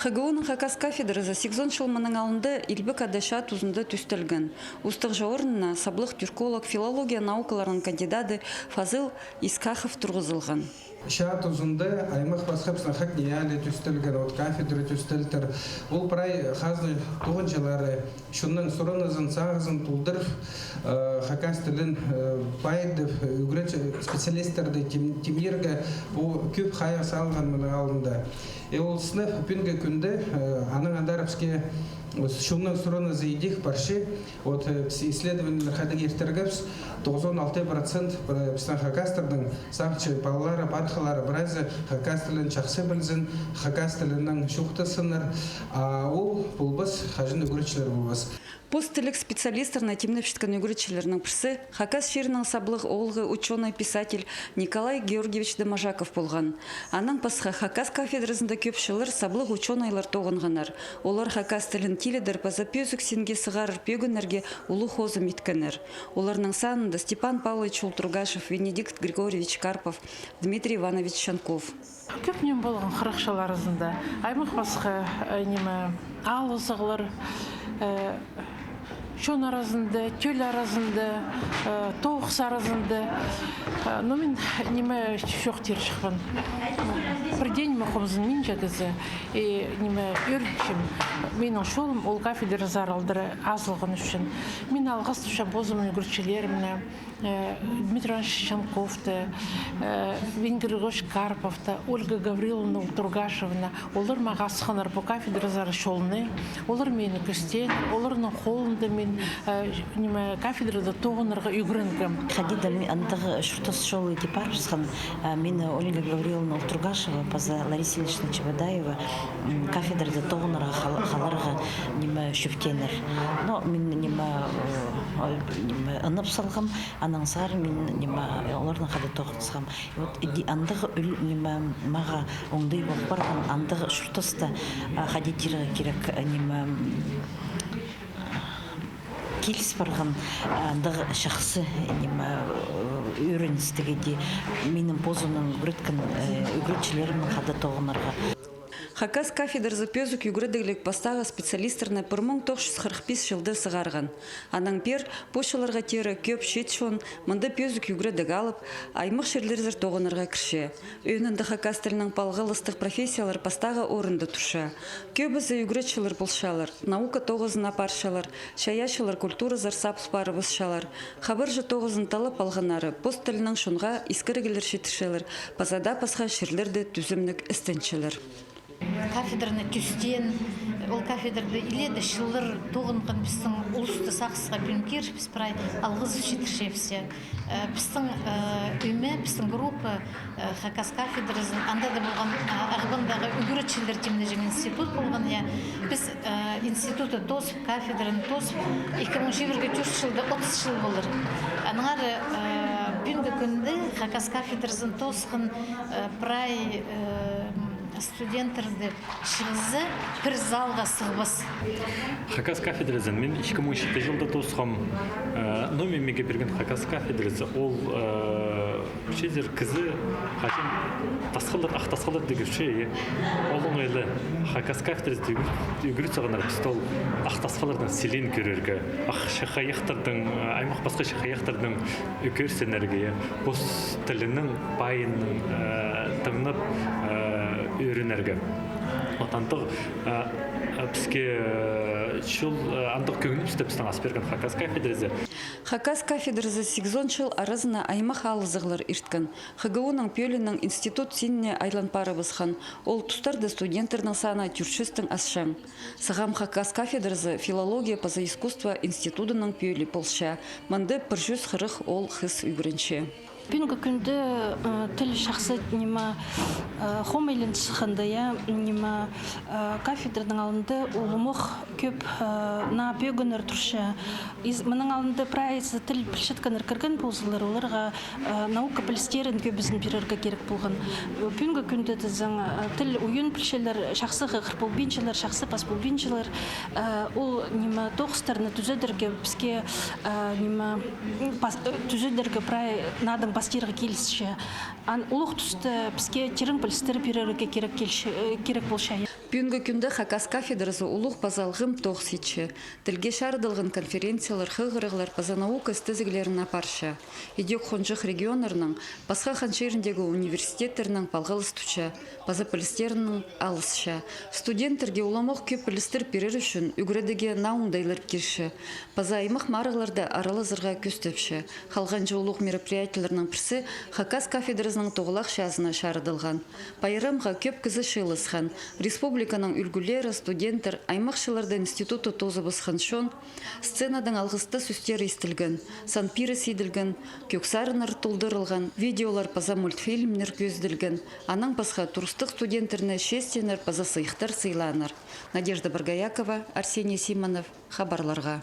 ХГУның Хакас кафедрасы 8 жылмының алынды Илбек Адаша тузында түстелген. Устық жауырынына саблық түрколог, филология наукаларының кандидаты Фазыл Искахов тұрғызылған. Шат uzunda аймақ басқапсына хак неялы түстелген, от кафедры түстелтер. Ол прай хазны туғын жылары шунның сұрынызын сағызын тұлдыр хакас тілін байдып, үгірет специалистерді темерге көп қая салған мұның алында. Ол сынып пүнгі күнді аның андарыпске шунның сұрыны зейдих барши, от исследователер хадың ертергіпс 96% біздің хакастердің сақчы балалары, батқалары біразы хакас тілін жақсы білзін, хакас тілінің шуқты сыныр, ол бұлбыз хажын үгірітшілер бұлбыз. Посттілік специалистер на темнепшіткін үгірітшілерінің пірсі Хакас шерінің саблық оғылғы ученый-писатель Николай Георгиевич Домажаков болған. Аның пасқа Хакас кафедрасында көпшілер саблық ученыйлар тоғынғанар. Олар Хакас тілін келедір паза пөзік сенге сығарыр пөгінерге ұлы хозы меткінер. Оларның санында Степан Павлович Ултругашев, Венедикт Григорьевич Карпов, Дмитрий Иванович Шанков. Көпнен болған қырықшылар арасында аймақ басқа ал ұзығылар шон арасында, төл арасында, тоғыс арасында. Но мен неме шоқ тер шықпан. Бір день мұқымызын мен жадызы. Неме өргішім. Менің шолым ол кафедра заралдыры азылған үшін. Мен алғас түші бозымын үгіртшілерімні. Дмитрий Иванович Шанковты, Венгригош Карповты, Ольга Гавриловна Ултругашевна. Олар мағасықанар бұл кафедра зары шолыны. Олар мені көстен, оларның қолында мен кафедрада тоғынырға үгірінгім. Хадида андығы шұртасы шолы депар жысқан мені Ольга Гавриловна Ултругашева, паза Лариса Ильична Чебадаева кафедрада тоғынырға қаларға шүптенер. Но мен ынып салғым, анан сар мен оларның қады тоғытсам. Андығы үл маға оңдай болып барған андығы шұртасты хадидирға керек келіс барған андығы шақсы үйреністігі менің позуның үгіретшілерімнің қады тоғынарға. Хакас кафедрасы пөзік үгірдігілік бастағы специалистеріне 1945 жылды сығарған. Аның пер пошыларға тері көп шетшон, мұнды пөзік үгірдіг алып, аймық шерлерзір тоғынырға кірше. Өйнінді Хакас тілінің палғылыстық профессиялар бастағы орынды тұрша. Көбізі үгіретшілер болшалар, наука тоғызына паршалар, шаяшылар культуразар сапспары бұсшалар. Хабыржы тоғызын талып алғанары пост тілінің шунға искірігілер шетішелер, пазада пасға шерлерді түзімнік істеншілер. Кафедраны түстен, ол кафедрды иледі шылыр тоғынған біздің ұлысты сақсыға білімкер, біз бірай алғыз жеткішепсе. Біздің өйме, біздің группа Хакас кафедрысын, анда да болған ағыбандағы үгіретшілер темді жем институт болған. Біз институты тосып, кафедраны тосып, 2020 жылда 30 жыл болыр. Аныңары бүгінгі күнді Хакас кафедрысын тосқын бірай студенттерді шығызы бір залға сығбыз. Хакас кафедрасы мен 2007 жылда тосқам. Но мен меге берген Хакас кафедрасы ол шезер кізі қашын тасқалар, ақ тасқалар деген ше. Ол оңайлы Хакас кафедрасы үгірет сағанар пістол ақ тасқалардан селен көрерге, ақ шақаяқтардың, аймақ басқа шақаяқтардың үкерсенерге, бос тілінің байының тыңнып үйренерге. Отандық бізге шыл андық көгініп істеп біздің асперген Хакас кафедрасы. Хакас кафедрасы 8 жыл арызына аймақ алызығылар ирткен. ХГУның пөлінің институт сеніне айланпары бұзған. Ол тұстарды студенттердің саны түршістің асшаң. Сығам Хакас кафедрасы филология паза искусства институтының пөлі болша. Манды 140 ол қыз үгірінші. Бүгінгі күнді тіл шақсы хомейлін шыққанда, кафедрының алынды ұлымық көп на бөгінір тұршы. Мұның алынды прайсы тіл білшіткінір кірген болсылар, оларға наука білістерін көбізін берерге керек болған. Бүгінгі күнді тіл ойын білшелер, шақсы ғықыр болбеншілер, шақсы пас болбеншілер, ол тоғыстарыны түзедерге бізге түзедерге прай надың бастырғы келісші. Улық түсті бізге терің білістер берерге керек болша. Пүнгі күнді Хакас кафедрасы улух базалғым тоқсичі. Тілге шардылғын конференциялар, хығырығылар база наука стізігілерін апаршы. Идек хонжық регионарның, басқа ханшеріндегі университеттерінің палғалыс түчі, база полистерінің алысша. Студенттерге уламақ көп полистер берер үшін үгіредіге науындайлар керші. База аймақ марығыларды аралы зырға көстепші. Қалған жолуқ мероприятияларының бірсі Хакас кафедрасының тоғылақ шазына шарыдылған. Байрамға көп кізі шылысқан. Республиканың үлгілері, студенттер, аймақшыларды институты тозы бысқан шон, сценадан алғысты сөстері естілген, санпиры сейділген, көксарыныр тұлдырылған, видеолар паза мультфильмнер көзділген, аның басқа турстық студенттеріне шестенер паза сыйықтар сыйланыр. Надежда Баргаякова, Арсений Симонов, хабарларға.